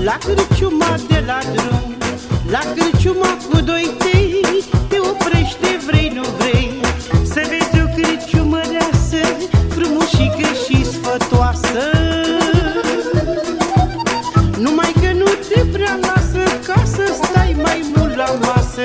La cârciuma de la drum, la cârciuma cu doi tei, te oprește, vrei, nu vrei, să vezi o cârciumăreasă, frumușică și sfătoasă. Numai că nu te prea lasă ca să stai mai mult la masă.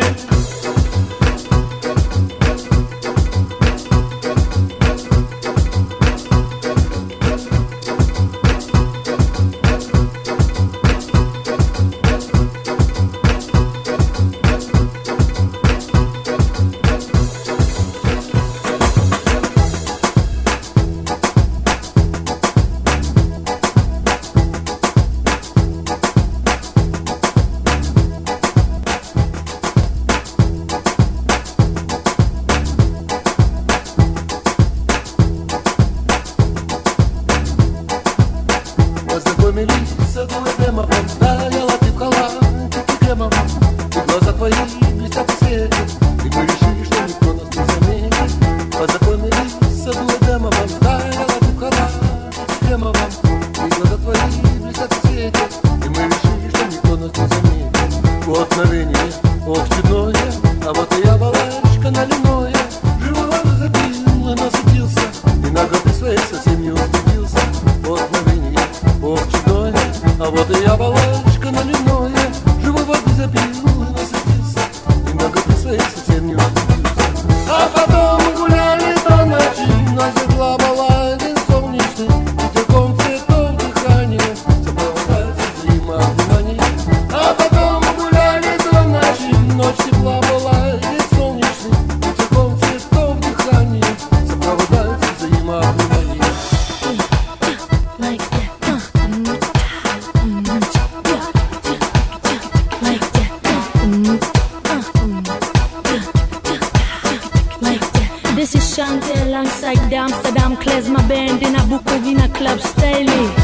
Познакомились с одной демоном, стояла ты в халате кремом, и глаза твои блестят в свете, и мы решили, что никто нас не заметит. Познакомились с одной демоном, стояла ты в халате кремом, и глаза твои блестят в свете, и мы решили, что никто нас не заметит. Вот мгновение, ох, чудное, а вот и я балачка наливное, живого забил и насытился, и наготы своей совсем не устыдился. Вот мгновение, ох, чудное, а вот и я балачка наливное, живой воды запил и насытился, и наготы своей совсем не устыдился. А потом мы гуляли до ночи, нас зажгла балладин солнечный, ветерком цветов дыхания, сопровождается взаимовнимание. А потом мы гуляли до ночи, ночь тепла балладин солнечный, ветерком цветов дыхания, сопровождается взаимовнимание. This is Shanti alongside the Amsterdam Klezmer band in a Bukovina club style.